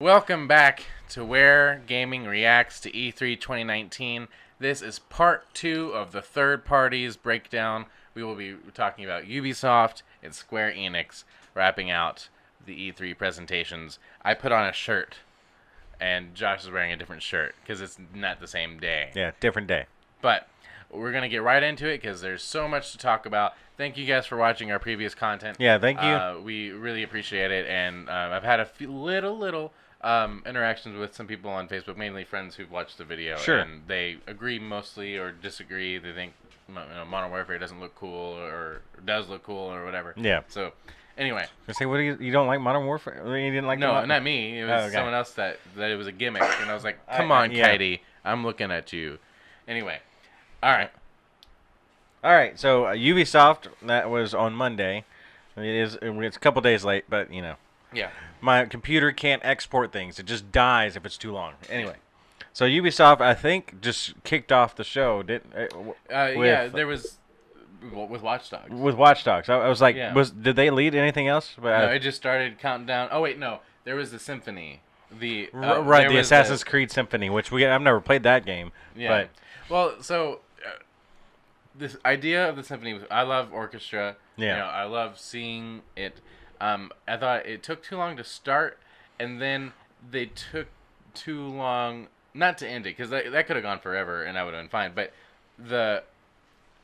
Welcome back to Ware Gaming Reacts to E3 2019. This is part 2 of the third parties breakdown. We will be talking about Ubisoft and Square Enix wrapping out the E3 presentations. I put on a shirt, and Josh is wearing a different shirt because it's not the same day. Yeah, different day. But we're going to get right into it because there's so much to talk about. Thank you guys for watching our previous content. Yeah, thank you. We really appreciate it, and I've had a few little interactions with some people on Facebook, mainly friends who've watched the video. Sure. And they agree mostly or disagree. They think Modern Warfare doesn't look cool or does look cool or whatever. Yeah. So, anyway. I say, what do you don't like Modern Warfare? You didn't like No, not me. It was someone else that it was a gimmick, and I was like, "Come on, Katie, I'm looking at you." Anyway, all right. All right. So Ubisoft, that was on Monday. It's a couple days late, but you know. Yeah. My computer can't export things. It just dies if it's too long. Anyway, so Ubisoft, I think, just kicked off the show. Yeah, there was with Watch Dogs. With Watch Dogs, I was like, Yeah. Did they lead anything else? No, it just started counting down. Oh wait, no, there was the symphony. The the Assassin's Creed Symphony, which I've never played that game. Yeah. But well, so this idea of the symphony was, I love orchestra. Yeah. You know, I love seeing it. I thought it took too long to start, and then they took too long not to end it, because that could have gone forever, and I would have been fine. But the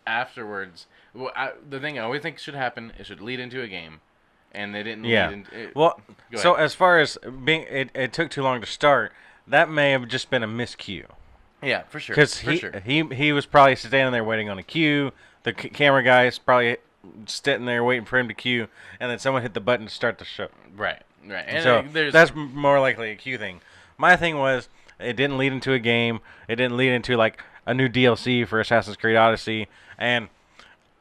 afterwards, the thing I always think should happen, it should lead into a game, and they didn't. Yeah. Lead into, well, so as far as being, it took too long to start. That may have just been a miscue. Yeah, for sure. Because he was probably standing there waiting on a cue. The camera guy is probably sitting there waiting for him to cue, and then someone hit the button to start the show. Right. And so that's more likely a cue thing. My thing was, it didn't lead into a game. It didn't lead into like a new DLC for Assassin's Creed Odyssey, and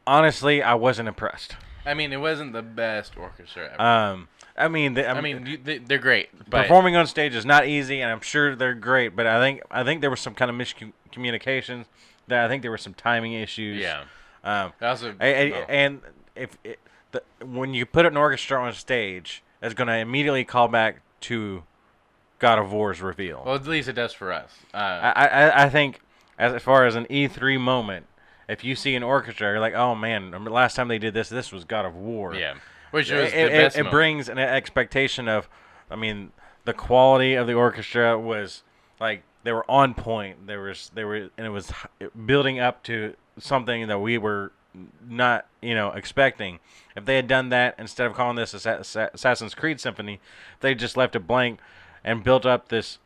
honestly, I wasn't impressed. I mean, it wasn't the best orchestra ever. They're great. But performing on stage is not easy, and I'm sure they're great. But I think there was some kind of miscommunications. That I think there were some timing issues. Yeah. And when you put an orchestra on stage, it's going to immediately call back to God of War's reveal. Well, at least it does for us. I think as far as an E3 moment, if you see an orchestra, you're like, oh man, last time they did this was God of War. Yeah. Which was the best it brings an expectation of, I mean, the quality of the orchestra was like they were on point. And it was building up to something that we were not, expecting. If they had done that instead of calling this Assassin's Creed Symphony, they just left it blank and built up this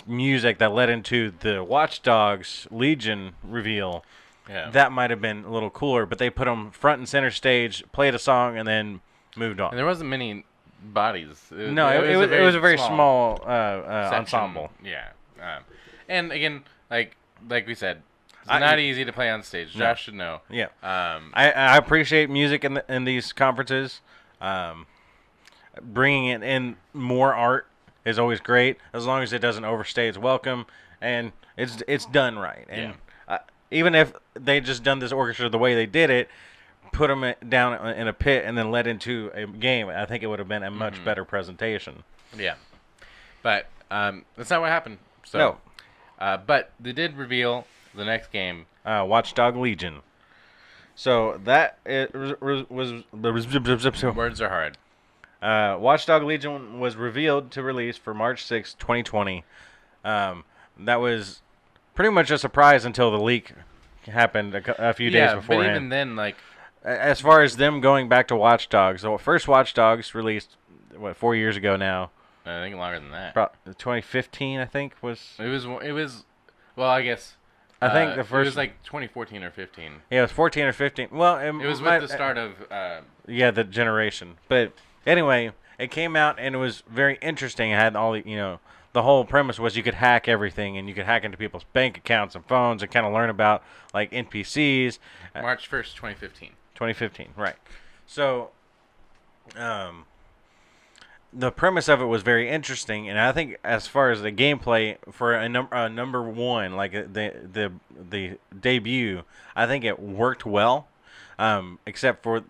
music that led into the Watch Dogs Legion reveal. Yeah. That might have been a little cooler, but they put them front and center stage, played a song, and then moved on. And there wasn't many bodies. It was a very small ensemble. Yeah. And again, like we said, it's not easy to play on stage. Josh should know. Yeah. I appreciate music in these conferences. Bringing in more art is always great, as long as it doesn't overstay its welcome and it's done right. And even if they just done this orchestra the way they did it, put them down in a pit and then led into a game, I think it would have been a much better presentation. Yeah. But that's not what happened. So, no. But they did reveal the next game. Watch Dog Legion. So that was Words are hard. Watch Dog Legion was revealed to release for March 6, 2020. That was pretty much a surprise until the leak happened a few days beforehand. But even then, like, as far as them going back to Watch Dogs, the first Watch Dogs released 4 years ago now. I think longer than that. 2015, I think was. It was. Well, I guess. I think the first. It was like 2014 or 15. Yeah, it was 14 or 15. Well, it was with the start of. The generation. But anyway, it came out and it was very interesting. It had all the the whole premise was you could hack everything, and you could hack into people's bank accounts and phones and kind of learn about like NPCs. March 1st, 2015. 2015, right. So, the premise of it was very interesting, and I think as far as the gameplay for a number one, like the debut, I think it worked well, except for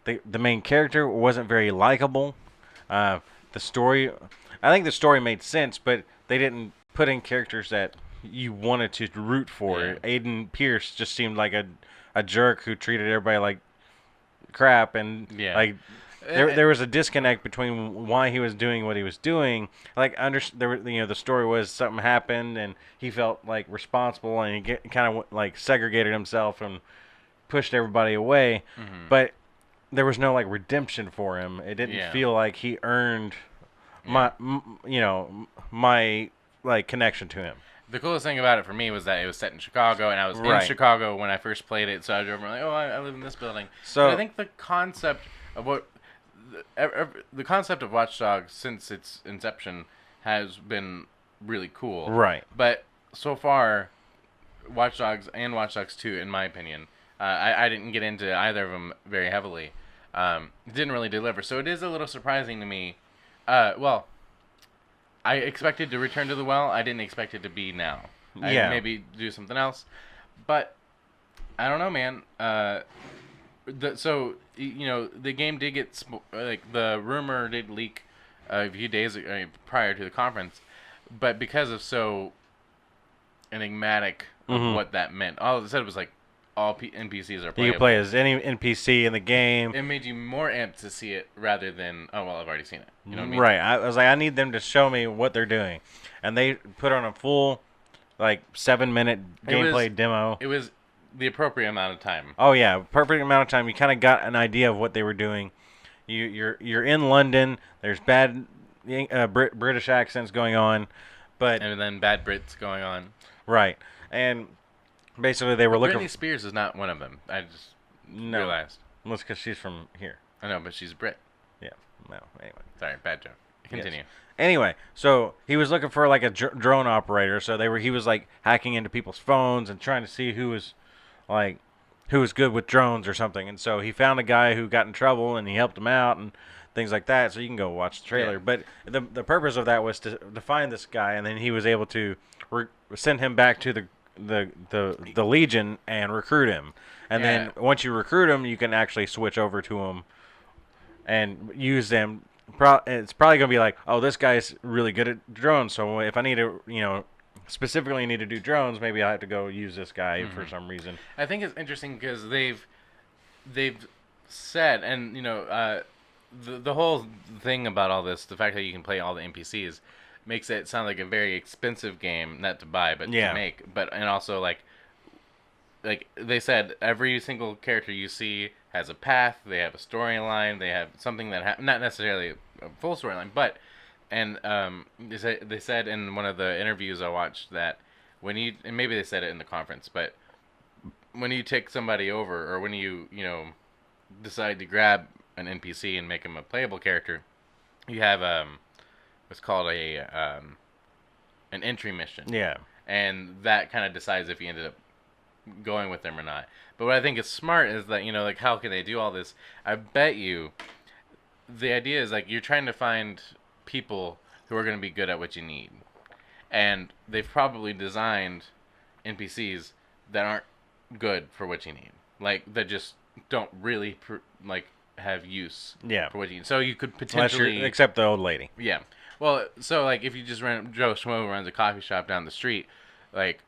the main character wasn't very likable. The story I think the story made sense, but they didn't put in characters that you wanted to root for. Yeah. Aiden Pierce just seemed like a jerk who treated everybody like crap, and Yeah. like there was a disconnect between why he was doing what he was doing. Like the story was something happened and he felt like responsible and he kind of like segregated himself and pushed everybody away, but there was no like redemption for him. It didn't feel like he earned my like connection to him. The coolest thing about it for me was that it was set in Chicago, and I was in Chicago when I first played it, so I drove around like, oh, I live in this building. So I think the concept of the concept of Watch Dogs since its inception has been really cool. Right. But so far, Watch Dogs and Watch Dogs 2, in my opinion, I didn't get into either of them very heavily. Didn't really deliver, so it is a little surprising to me. Well, I expected to return to the well. I didn't expect it to be now. I'd maybe do something else, but I don't know, man. So the game did get like the rumor did leak a few days prior to the conference, but because of so enigmatic of what that meant, all it said was like all NPCs are playable. You can play as any NPC in the game. It made you more amped to see it rather than, oh, well, I've already seen it. You know what I mean? Right. I was like, I need them to show me what they're doing. And they put on a full, like, 7-minute gameplay demo. It was the appropriate amount of time. Oh, yeah. Perfect amount of time. You kind of got an idea of what they were doing. You're in London. There's bad British accents going on. And then bad Brits going on. Right. And basically, they were looking. Britney Spears is not one of them. I just realized. Well, it's because she's from here. I know, but she's Brit. Yeah. No. Anyway. Sorry, bad joke. Continue. Yes. Anyway, so he was looking for like a drone operator. So he was like hacking into people's phones and trying to see who was good with drones or something. And so he found a guy who got in trouble and he helped him out and things like that. So you can go watch the trailer. Yeah. But the purpose of that was to find this guy, and then he was able to send him back to the Legion and recruit him. And then once you recruit him, you can actually switch over to him and use them. It's probably going to be like, oh, this guy's really good at drones, so if I need to, specifically need to do drones, maybe I have to go use this guy for some reason. I think it's interesting because they've said, and the whole thing about all this, the fact that you can play all the NPCs, makes it sound like a very expensive game, not to buy, but to make. And also like they said, every single character you see has a path. They have a storyline. They have something that not necessarily a full storyline, but they said in one of the interviews I watched that and maybe they said it in the conference, but when you take somebody over, or when you decide to grab an NPC and make him a playable character, you have what's called an entry mission. Yeah. And that kind of decides if you ended up going with them or not. But what I think is smart is that, like, how can they do all this? I bet you the idea is, like, you're trying to find people who are going to be good at what you need. And they've probably designed NPCs that aren't good for what you need. Like, that just don't really, have use for what you need. So you could potentially... Except the old lady. Yeah. Well, so, like, if you just Joe Schmo who runs a coffee shop down the street, like,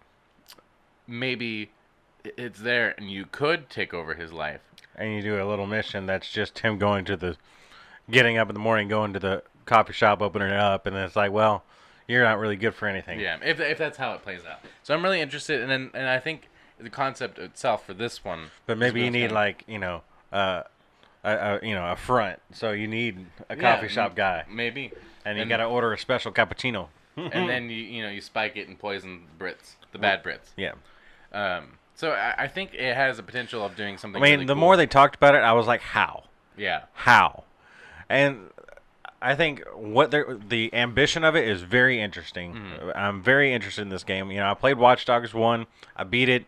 maybe it's there and you could take over his life. And you do a little mission that's just him getting up in the morning, going to the coffee shop, opening it up, and it's like, well, you're not really good for anything. Yeah, if that's how it plays out. So I'm really interested, and I think the concept itself for this one... But maybe you need, a front, so you need a coffee shop guy. Maybe. And you got to order a special cappuccino. And then you spike it and poison the Brits, the bad Brits. Yeah. So I think it has the potential of doing something. I mean, really the cool. more they talked about it, I was like, how? Yeah. How? And I think the ambition of it is very interesting. Mm-hmm. I'm very interested in this game. I played Watch Dogs 1. I beat it.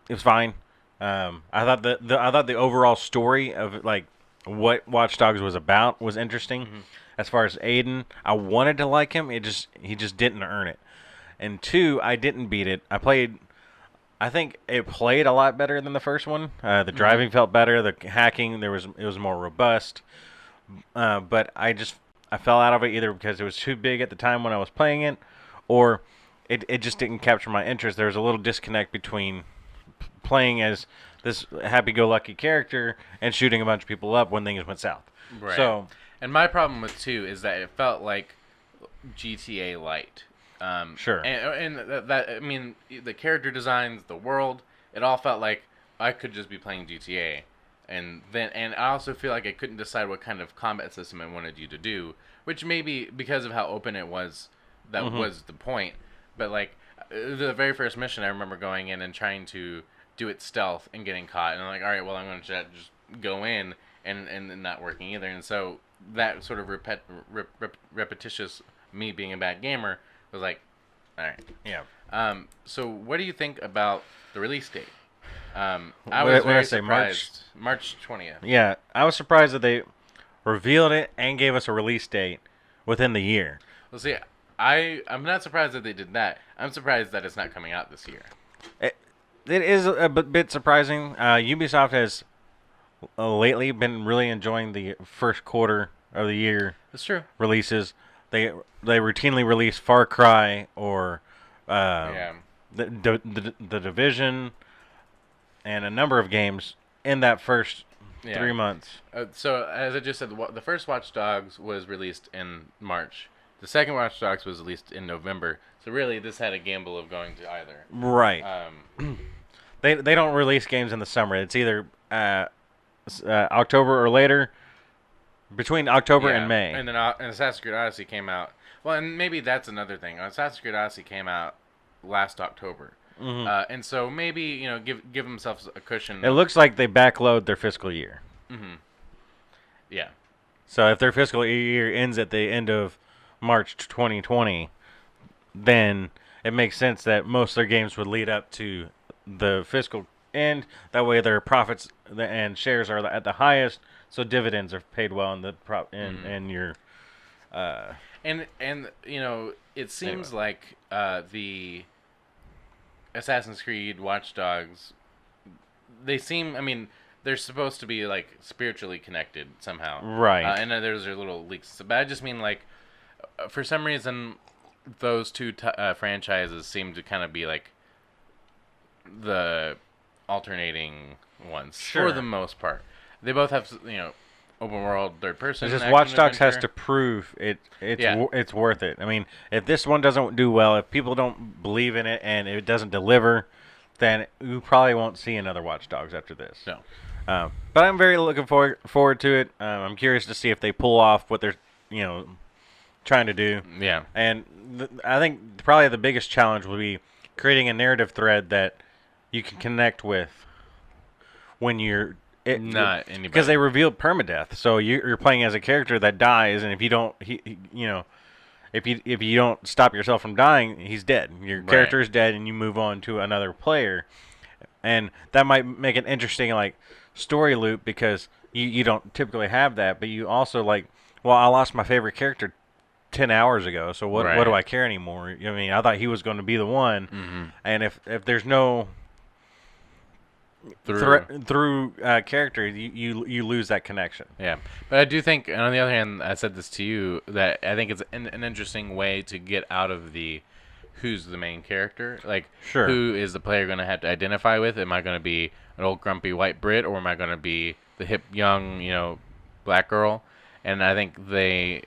It was fine. I thought the overall story of like what Watch Dogs was about was interesting. Mm-hmm. As far as Aiden, I wanted to like him. He just didn't earn it. And 2, I didn't beat it. I think it played a lot better than the first one. The driving felt better. The hacking it was more robust. But I I fell out of it either because it was too big at the time when I was playing it, or it just didn't capture my interest. There was a little disconnect between playing as this happy-go-lucky character and shooting a bunch of people up when things went south. Right. So, and my problem with 2 is that it felt like GTA Light. Sure. And that I mean, the character designs, the world, it all felt like I could just be playing GTA. And I also feel like I couldn't decide what kind of combat system I wanted you to do, which maybe because of how open it was, that was the point. But like the very first mission, I remember going in and trying to do it stealth and getting caught, and I'm like, all right, well, I'm going to just go in and not working either. And so that sort of repetitious me being a bad gamer was like, all right. yeah. So what do you think about the release date? I What was did I very say, surprised. March 20th. Yeah, I was surprised that they revealed it and gave us a release date within the year. Well, see, I'm not surprised that they did that. I'm surprised that it's not coming out this year. It is a bit surprising. Ubisoft has lately been really enjoying the first quarter of the year. That's true. Releases. They routinely release Far Cry or the Division and a number of games in that first 3 months. So as I just said, the first Watch Dogs was released in March. The second Watch Dogs was released in November. So really, this had a gamble of going to either. Right. They don't release games in the summer. It's either October or later. Between October and May. And then and Assassin's Creed Odyssey came out. Well, and maybe that's another thing. Assassin's Creed Odyssey came out last October. And so maybe, give themselves a cushion. It looks like they backload their fiscal year. Yeah. So if their fiscal year ends at the end of March 2020, then it makes sense that most of their games would lead up to the fiscal end. That way their profits and shares are at the highest, so dividends are paid well in the in your and it seems like the Assassin's Creed Watch Dogs, they're supposed to be like spiritually connected somehow. Right. And there's their little leaks. But I just mean like for some reason those two franchises seem to kind of be like the alternating ones for the most part. They both have open world third person. It's just Watch Dogs has to prove it's worth it. I mean, if this one doesn't do well, if people don't believe in it and it doesn't deliver, then you probably won't see another Watch Dogs after this. No. But I'm very looking forward to it. I'm curious to see if they pull off what they're trying to do. Yeah. And I think probably the biggest challenge will be creating a narrative thread that you can connect with when you're not anybody, because they revealed permadeath. So you're playing as a character that dies, and if you don't, if you don't stop yourself from dying, he's dead. Your character is dead, and you move on to another player, and that might make an interesting story loop because you don't typically have that, but you also I lost my favorite character 10 hours ago, so what do I care anymore? I mean, I thought he was going to be the one, and if there's no through character, you lose that connection. Yeah, but I do think, and on the other hand, I said this to you, that I think it's an interesting way to get out of the who's the main character. Who is the player going to have to identify with? Am I going to be an old grumpy white Brit, or am I going to be the hip young black girl? And I think they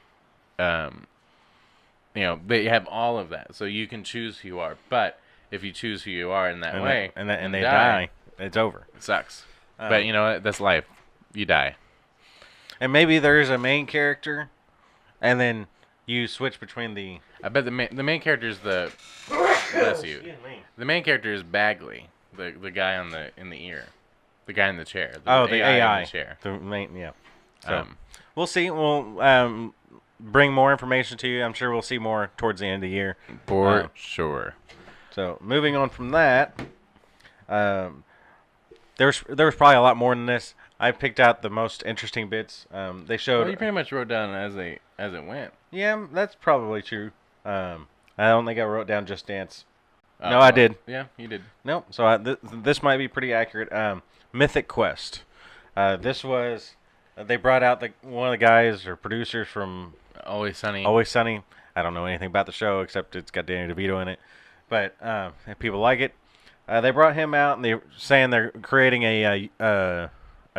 they have all of that, so you can choose who you are. But if you choose who you are in that way, and they die, it's over. It sucks. But you know what? That's life. You die. And maybe there's a main character, and then you switch between the. I bet the main character is the. Bless you. The main character is Bagley, the guy in the ear, the guy in the chair. The AI in the chair. The main, yeah. So we'll see. We'll bring more information to you. I'm sure we'll see more towards the end of the year. For sure. So moving on from that, there was probably a lot more than this. I picked out the most interesting bits. They showed. Well, you pretty much wrote down as it went. Yeah, that's probably true. I don't think I wrote down Just Dance. No, I did. Yeah, you did. Nope. So this might be pretty accurate. Mythic Quest. This was they brought out one of the guys or producers from Always Sunny. Always Sunny. I don't know anything about the show except it's got Danny DeVito in it, but people like it. They brought him out and they're saying they're creating a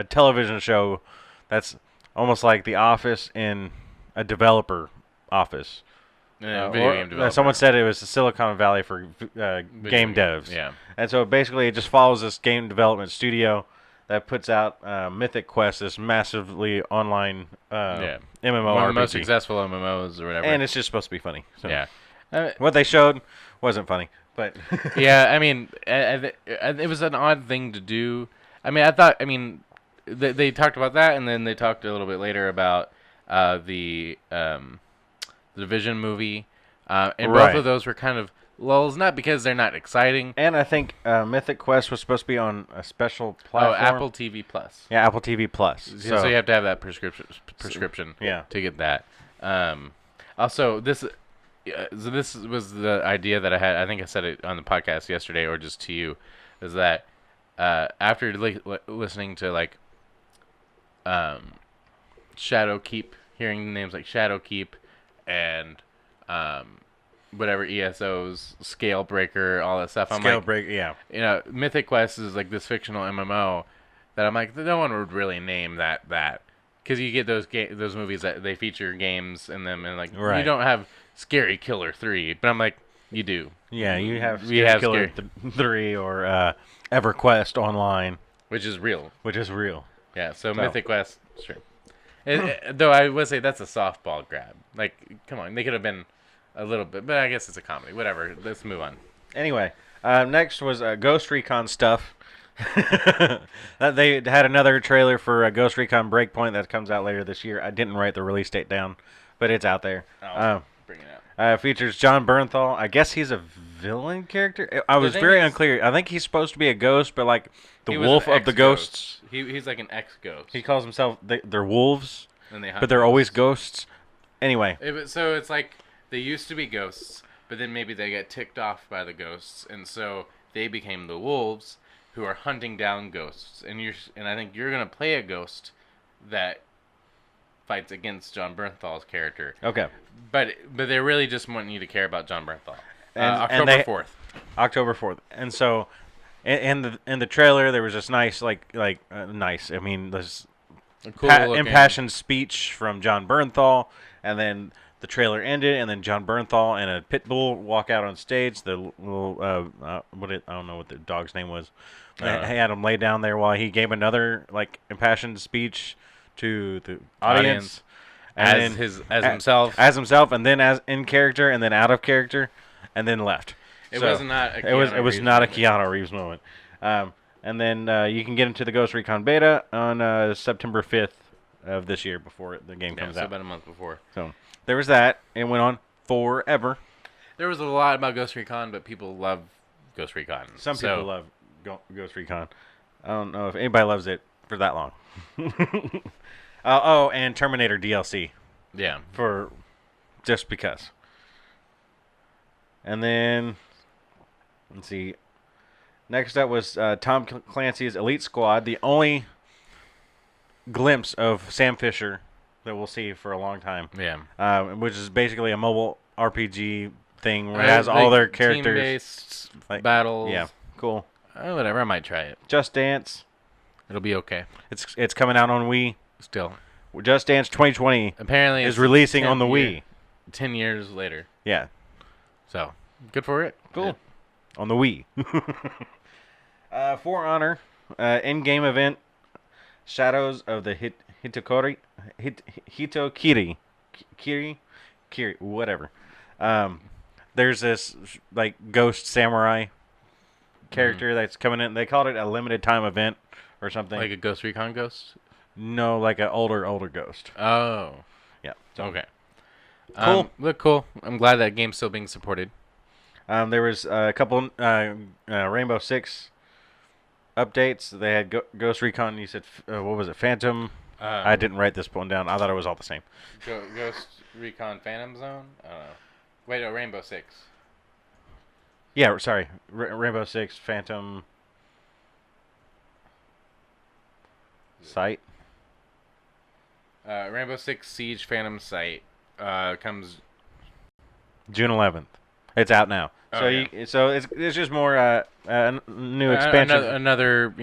television show that's almost like The Office in a developer office. Video game developer. Someone said it was the Silicon Valley for game devs. Yeah. And so basically it just follows this game development studio that puts out Mythic Quest, this massively online MMORPG. One of the most successful MMOs or whatever. And it's just supposed to be funny. So Yeah. what they showed wasn't funny, but Yeah, I mean, it was an odd thing to do. I mean, they talked about that, and then they talked a little bit later about the Division movie, and both of those were kind of lulls, not because they're not exciting. And I think Mythic Quest was supposed to be on a special platform. Oh, Apple TV Plus. Yeah, Apple TV Plus. So you have to have that prescription yeah. to get that. Also, this was the idea that I had. I think I said it on the podcast yesterday, or just to you, is that after listening to like Shadowkeep, hearing names like Shadowkeep and whatever ESO's Scalebreaker, all that stuff. I'm like, Scalebreaker, yeah. You know, Mythic Quest is like this fictional MMO that I'm like, no one would really name that because you get those movies that they feature games in them, and like you don't have Scary Killer 3, but I'm like, you do. Yeah, you have Scary Killer 3 or EverQuest Online, which is real. Yeah, so Mythic Quest, sure. Though I would say that's a softball grab. Like, come on, they could have been a little bit, but I guess it's a comedy. Whatever. Let's move on. Anyway, next was Ghost Recon stuff. They had another trailer for Ghost Recon Breakpoint that comes out later this year. I didn't write the release date down, but it's out there. Bring it out. Features John Bernthal. I guess he's a villain character. I was very unclear. I think he's supposed to be a ghost, but like the wolf of the ghosts. He's like an ex-ghost. He calls himself. They're wolves, and they hunt but they're always ghosts. Anyway. So it's like they used to be ghosts, but then maybe they got ticked off by the ghosts, and so they became the wolves who are hunting down ghosts. And I think you're gonna play a ghost that fights against John Bernthal's character. Okay. But they really just want you to care about John Bernthal. October 4th. October 4th. And so in the trailer there was this nice nice. I mean, this cool impassioned speech from John Bernthal, and then the trailer ended, and then John Bernthal and a pit bull walk out on stage. The little I don't know what the dog's name was. They had him lay down there while he gave another like impassioned speech to the audience. As himself, and then as in character, and then out of character, and then left. It was not a Keanu Reeves moment. And then you can get into the Ghost Recon beta on September 5th of this year before the game comes out. About a month before. So there was that. It went on forever. There was a lot about Ghost Recon, but people love Ghost Recon. Some people love Ghost Recon. I don't know if anybody loves it for that long. And Terminator DLC. Yeah. For just because. And then, let's see. Next up was Tom Clancy's Elite Squad, the only glimpse of Sam Fisher that we'll see for a long time. Yeah. Which is basically a mobile RPG thing where it has all their characters. Team-based battles. Yeah, cool. Whatever, I might try it. Just Dance. It'll be okay. It's coming out on Wii. Still. Just Dance 2020 apparently is releasing on the Wii. 10 years later. Yeah. So, good for it. Cool. Yeah. On the Wii. For Honor, in-game event, Shadows of the Hitokiri, whatever. There's this like ghost samurai character that's coming in. They called it a limited time event or something. Like a Ghost Recon ghost? No, like an older ghost. Oh. Yeah. Okay. Cool. Look cool. I'm glad that game's still being supported. There was a couple Rainbow Six updates. They had Ghost Recon. You said, what was it? Phantom? I didn't write this one down. I thought it was all the same. Ghost Recon Phantom Zone? I don't know. Wait, no, Rainbow Six. Yeah, sorry. Rainbow Six Phantom Sight. Rainbow Six Siege Phantom Sight. Comes. June 11th. It's out now. Oh, So yeah. so it's just more new expansion. Another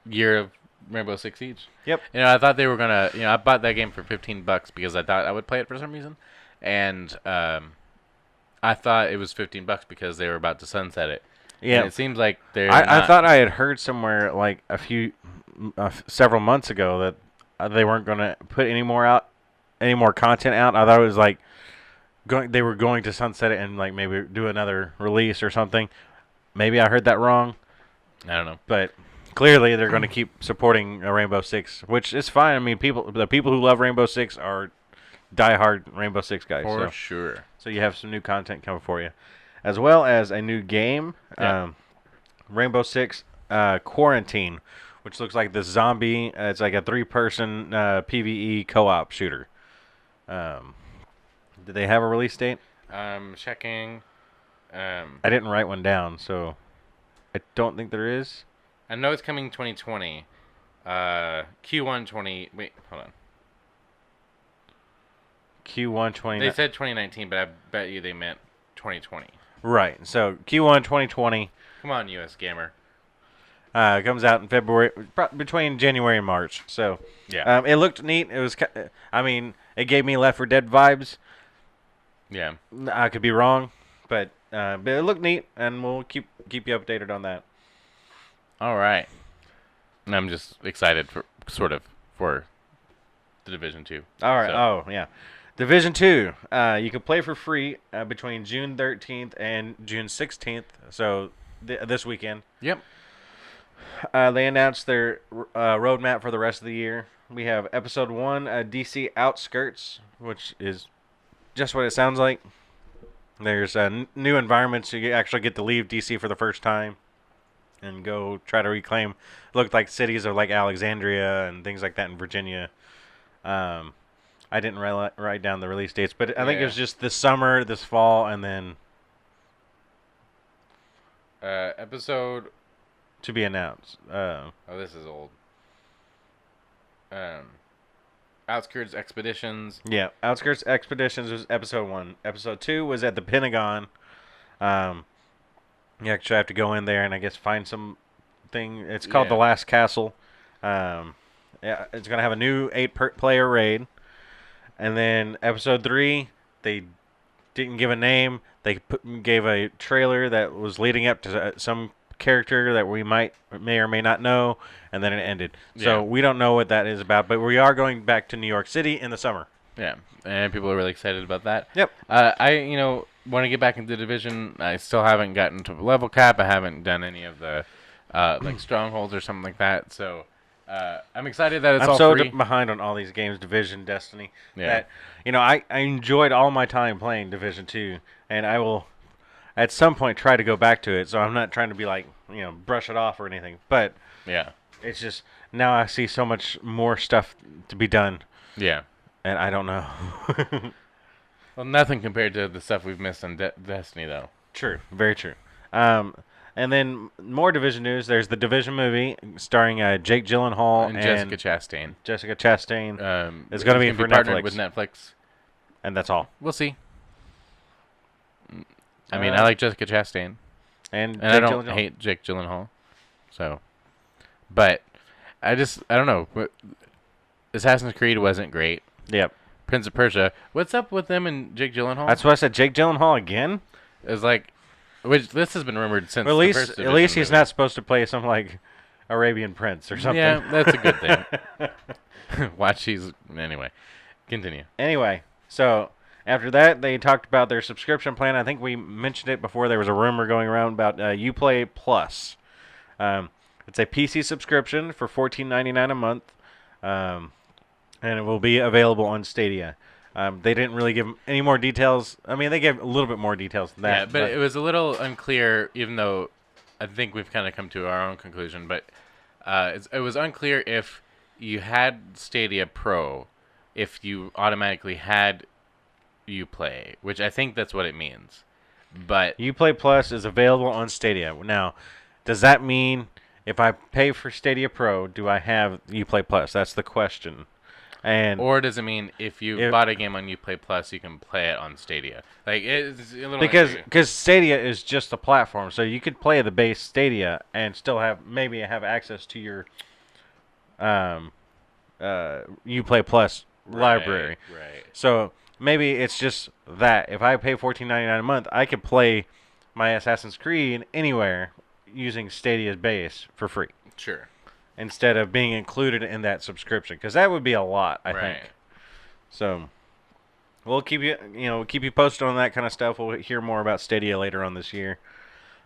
year of Rainbow Six Siege. Yep. I thought they were gonna. I bought that game for $15 because I thought I would play it for some reason, and I thought it was $15 because they were about to sunset it. Yeah. And it seems like they're. I thought I had heard somewhere like several months ago that they weren't going to put any more content out. I thought it was like they were going to sunset it and like maybe do another release or something. Maybe I heard that wrong. I don't know, but clearly they're going to keep supporting Rainbow Six, which is fine. I mean, the people who love Rainbow Six are diehard Rainbow Six guys. for sure. So you have some new content coming for you, as well as a new game, Yeah. Rainbow Six Quarantine, which looks like this zombie. It's like a 3-person PvE co-op shooter. Did they have a release date? Checking. I didn't write one down, so I don't think there is. I know it's coming 2020. Q1 20. Wait, hold on. Q1 20. They said 2019, but I bet you they meant 2020. Right. So Q1 2020. Come on, US Gamer. Comes out in February, between January and March. So Yeah. it looked neat. It was. I mean, it gave me Left 4 Dead vibes. Yeah. I could be wrong, but it looked neat, and we'll keep you updated on that. All right. And I'm just excited for the Division 2. All right. So, Oh yeah, Division 2. You can play for free between June 13th and June 16th. So this weekend. Yep. They announced their roadmap for the rest of the year. We have Episode 1, DC Outskirts, which is just what it sounds like. There's new environments. You actually get to leave DC for the first time and go try to reclaim. Looked like cities of like Alexandria and things like that in Virginia. I didn't write down the release dates, but I think it was just this summer, this fall, and then episode. to be announced. Oh, this is old. Outskirts Expeditions. Yeah, Outskirts Expeditions was Episode 1. Episode 2 was at the Pentagon. You actually have to go in there and I guess find something. It's called The Last Castle. Yeah, it's going to have a new 8-player raid. And then Episode 3, they didn't give a name. They gave a trailer that was leading up to some character that we may or may not know, and then it ended. So we don't know what that is about, but we are going back to New York City in the summer. Yeah, and people are really excited about that. Yep. I want to get back into Division. I still haven't gotten to level cap. I haven't done any of the like strongholds or something like that. So I'm excited that it's all so free. behind on all these games, Division, Destiny. Yeah. That I enjoyed all my time playing Division 2, and I will at some point try to go back to it. So I'm not trying to be like brush it off or anything, but Yeah. it's just now I see so much more stuff to be done. Yeah. And I don't know. Well, nothing compared to the stuff we've missed on Destiny, though. True. Very true. And then more Division news. There's the Division movie starring Jake Gyllenhaal And Jessica Chastain. Jessica Chastain. It's going to be for partnered Netflix. with Netflix. And that's all. We'll see. I mean, I like Jessica Chastain. And I don't hate Jake Gyllenhaal. So, but I don't know. Assassin's Creed wasn't great. Yep. Prince of Persia. What's up with them and Jake Gyllenhaal? That's what I said. Jake Gyllenhaal again? It's like, which this has been rumored since. Well, the first at least he's movie. not supposed to play some like Arabian prince or something. Yeah, that's a good thing. Watch these anyway. Continue. Anyway, so after that, they talked about their subscription plan. I think we mentioned it before. There was a rumor going around about Uplay Plus. It's a PC subscription for $14.99 a month, and it will be available on Stadia. They didn't really give any more details. I mean, they gave a little bit more details than that. Yeah, but it was a little unclear, even though I think we've kind of come to our own conclusion. But it was unclear if you had Stadia Pro, if you automatically had Uplay, which I think that's what it means. But Uplay Plus is available on Stadia. Now, does that mean if I pay for Stadia Pro, do I have Uplay Plus? That's the question. Or does it mean if you bought a game on Uplay Plus, you can play it on Stadia? Like it's a little because Stadia is just a platform, so you could play the base Stadia and still have access to your Uplay Plus library. Right. So maybe it's just that if I pay $14.99 a month, I could play my Assassin's Creed anywhere using Stadia's base for free. Sure. Instead of being included in that subscription, because that would be a lot, I think. So we'll keep you posted on that kind of stuff. We'll hear more about Stadia later on this year.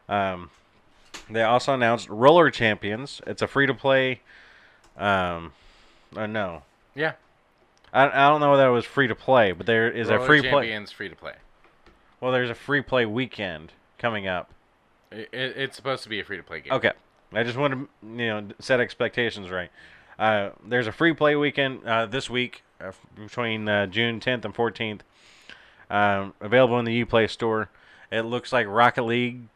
They also announced Roller Champions. It's a free-to-play. No. Yeah. I don't know whether it was free-to-play, but there is Roller a free-play. Champions free-to-play. Well, there's a free-play weekend coming up. It's supposed to be a free-to-play game. Okay. I just want to set expectations right. There's a free-play weekend this week between June 10th and 14th. Available in the Uplay store. It looks like Rocket League.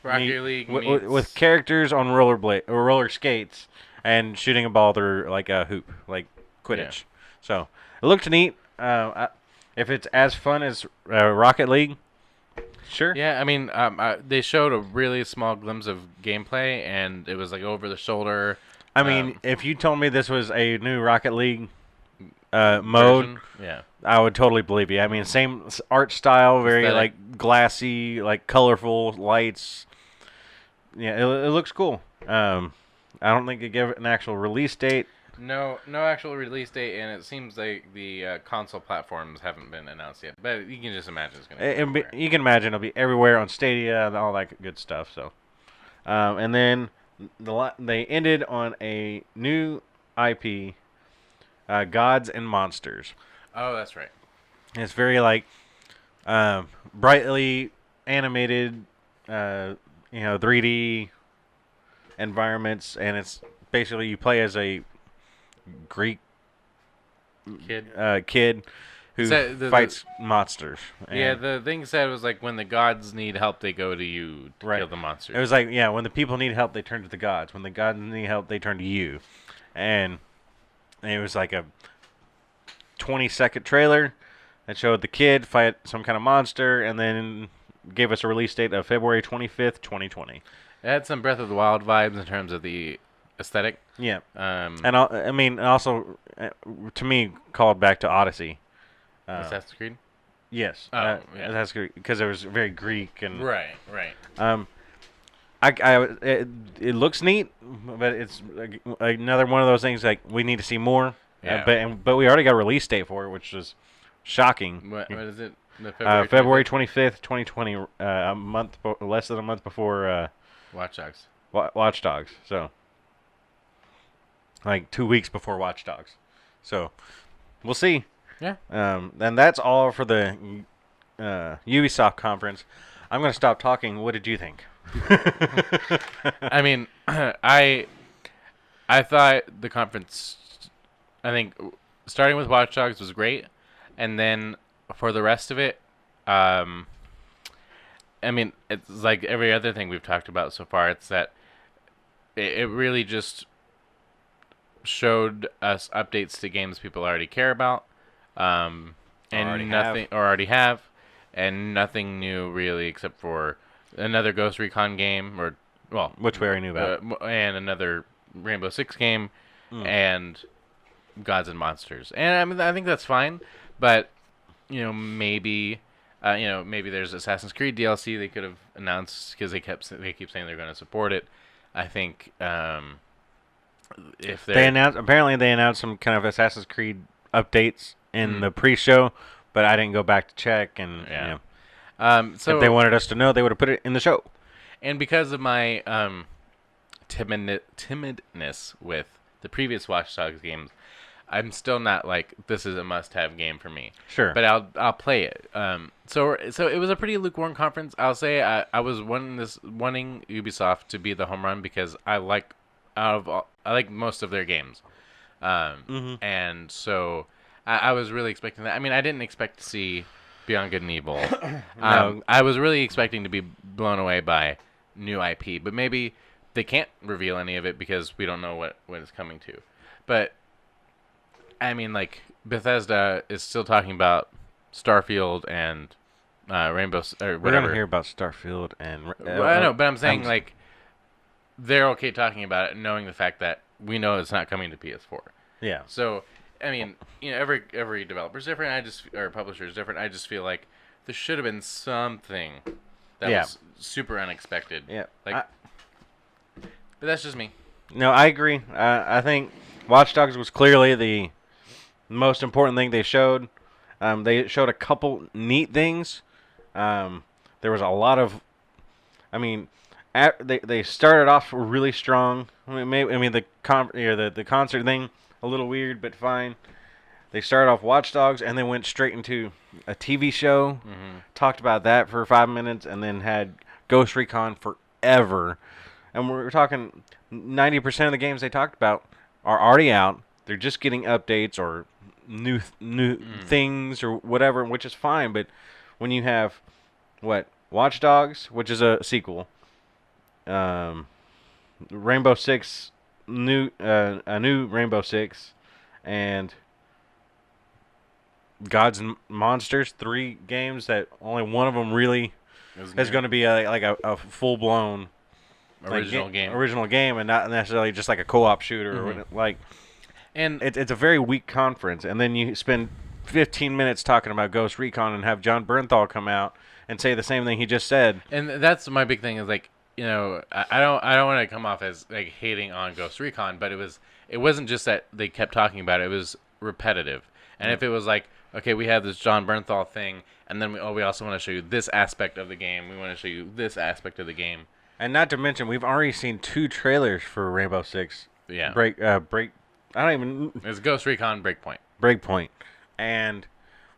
With characters on roller skates and shooting a ball through like a hoop, like Quidditch. Yeah. So it looked neat. If it's as fun as Rocket League, sure. Yeah, I mean, they showed a really small glimpse of gameplay, and it was like over the shoulder. I mean, if you told me this was a new Rocket League mode, version, yeah, I would totally believe you. I mean, same art style, very aesthetic. like glassy, like colorful lights. Yeah, it looks cool. I don't think they give it an actual release date. No actual release date, and it seems like the console platforms haven't been announced yet. But you can just imagine it's going to be. You can imagine it'll be everywhere on Stadia and all that good stuff. So, and then they ended on a new IP, Gods and Monsters. Oh, that's right. It's very like brightly animated, 3D environments, and it's basically you play as a Greek kid who fights monsters. Yeah, the thing said was like when the gods need help, they go to you to kill the monsters. It was like, when the people need help, they turn to the gods. When the gods need help, they turn to you. And it was like a 20-second trailer that showed the kid fight some kind of monster, and then gave us a release date of February 25th, 2020. It had some Breath of the Wild vibes in terms of the aesthetic. Yeah. And also, to me, called back to Odyssey. Assassin's Creed? Yes. Assassin's Creed, because it was very Greek. And right. It looks neat, but it's another one of those things like we need to see more. Yeah. But we already got a release date for it, which was shocking. What is it? February 25th, 2020. Less than a month before Watch Dogs. Watch Dogs. So, like 2 weeks before Watch Dogs. So, we'll see. Yeah. And that's all for the Ubisoft conference. I'm going to stop talking. What did you think? I mean, I thought the conference, I think starting with Watch Dogs was great, and then for the rest of it, I mean, it's like every other thing we've talked about so far. It's that it really just showed us updates to games people already care about, and already have, and nothing new really except for another Ghost Recon game, which we already knew about, and another Rainbow Six game, and Gods and Monsters. And I mean, I think that's fine, but maybe there's Assassin's Creed DLC they could have announced, because they keep saying they're going to support it. I think if they announced some kind of Assassin's Creed updates in the pre-show, but I didn't go back to check. And so if they wanted us to know, they would have put it in the show. And because of my timidness with the previous Watch Dogs games, I'm still not like, this is a must-have game for me. Sure. But I'll play it. So it was a pretty lukewarm conference. I'll say I was wanting Ubisoft to be the home run, because I like most of their games. And so I was really expecting that. I mean, I didn't expect to see Beyond Good and Evil. No. I was really expecting to be blown away by new IP, but maybe they can't reveal any of it because we don't know what it's coming to. But I mean, like Bethesda is still talking about Starfield and or We're whatever. gonna hear about Starfield and. Well, I know, but I'm saying like they're okay talking about it, knowing the fact that we know it's not coming to PS4. Yeah. So, I mean, every developer's different. Or publisher is different. I just feel like there should have been something that was super unexpected. Yeah. Like, but that's just me. No, I agree. I think Watch Dogs was clearly the most important thing they showed. They showed a couple neat things. There was a lot of, I mean, they started off really strong. I mean the concert thing a little weird, but fine. They started off Watch Dogs and then went straight into a TV show. Mm-hmm. Talked about that for 5 minutes and then had Ghost Recon forever. And we're talking 90% of the games they talked about are already out. They're just getting updates or new things or whatever, which is fine. But when you have Watch Dogs, which is a sequel, Rainbow Six, a new Rainbow Six, and Gods and Monsters, 3 games that only one of them really is going to be a full blown original game, and not necessarily just like a co-op shooter or like. And it's a very weak conference, and then you spend 15 minutes talking about Ghost Recon and have John Bernthal come out and say the same thing he just said. And that's my big thing is like, I don't want to come off as like hating on Ghost Recon, but it wasn't just that they kept talking about it. It was repetitive. And if it was like, okay, we have this John Bernthal thing, and then we also want to show you this aspect of the game. We want to show you this aspect of the game. And not to mention, we've already seen 2 trailers for Rainbow Six. Yeah. Break. I don't even. It's Ghost Recon Breakpoint. Breakpoint, and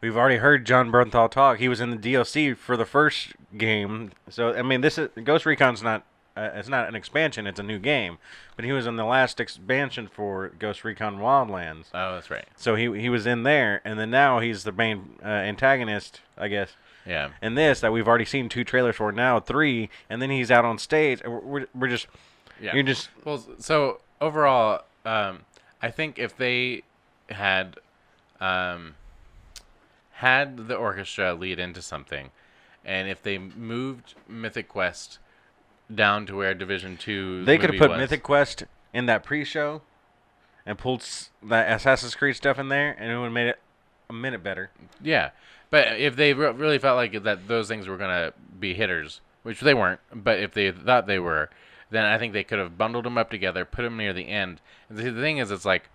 we've already heard John Bernthal talk. He was in the DLC for the first game, so I mean, this is Ghost Recon's not. It's not an expansion; it's a new game. But he was in the last expansion for Ghost Recon Wildlands. Oh, that's right. So he was in there, and then now he's the main antagonist, I guess. Yeah. In this, that we've already seen 2 trailers for, now 3, and then he's out on stage. And we're just. Yeah. You're just. Well, so overall, I think if they had the orchestra lead into something, and if they moved Mythic Quest down to where Division 2 they could have put Mythic Quest in that pre-show and pulled that Assassin's Creed stuff in there, and it would have made it a minute better. Yeah, but if they really felt like that those things were going to be hitters, which they weren't, but if they thought they were, then I think they could have bundled them up together, put them near the end. And the thing is, it's like,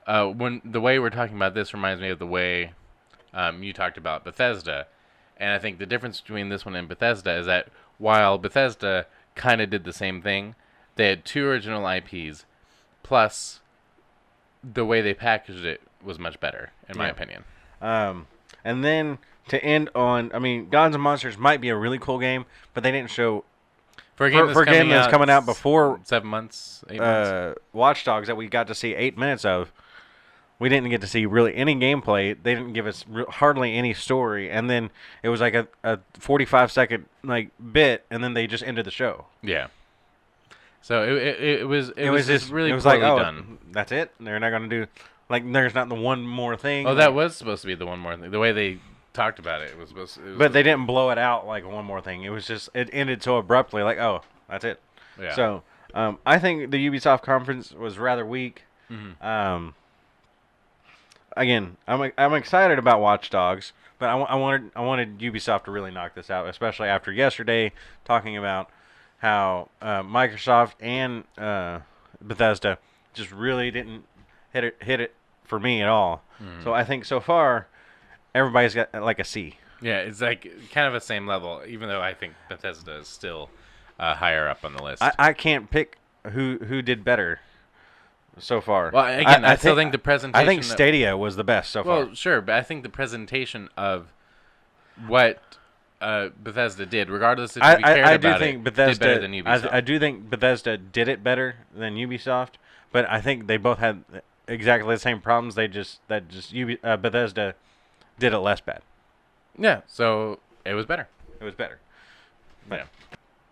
when the way we're talking about this reminds me of the way you talked about Bethesda. And I think the difference between this one and Bethesda is that while Bethesda kind of did the same thing, they had 2 original IPs, plus the way they packaged it was much better, in my opinion. And then to end on, I mean, Gods and Monsters might be a really cool game, but they didn't show... For a game that's coming out before 7 months, 8 months. Watch Dogs that we got to see 8 minutes of, we didn't get to see really any gameplay. They didn't give us hardly any story, and then it was like a 45-second bit, and then they just ended the show. Yeah. So it was just really poorly done. That's it. They're not gonna do there's not the one more thing. Oh, that was supposed to be the one more thing. The way they talked about it, but they didn't blow it out like one more thing. It was just it ended so abruptly. Like, oh, that's it. Yeah. So I think the Ubisoft conference was rather weak. Mm-hmm. Again, I'm excited about Watch Dogs, but I wanted Ubisoft to really knock this out, especially after yesterday talking about how Microsoft and Bethesda just really didn't hit it for me at all. Mm. So I think so far everybody's got like a C. Yeah, it's like kind of the same level, even though I think Bethesda is still higher up on the list. I can't pick who did better so far. Well, again, I still think the presentation... I think Stadia was the best so far. Well, sure, but I think the presentation of what Bethesda did, regardless if you cared about it, did better than Ubisoft. I do think Bethesda did it better than Ubisoft, but I think they both had exactly the same problems. Bethesda did it less bad. Yeah, so it was better. It was better. But, yeah.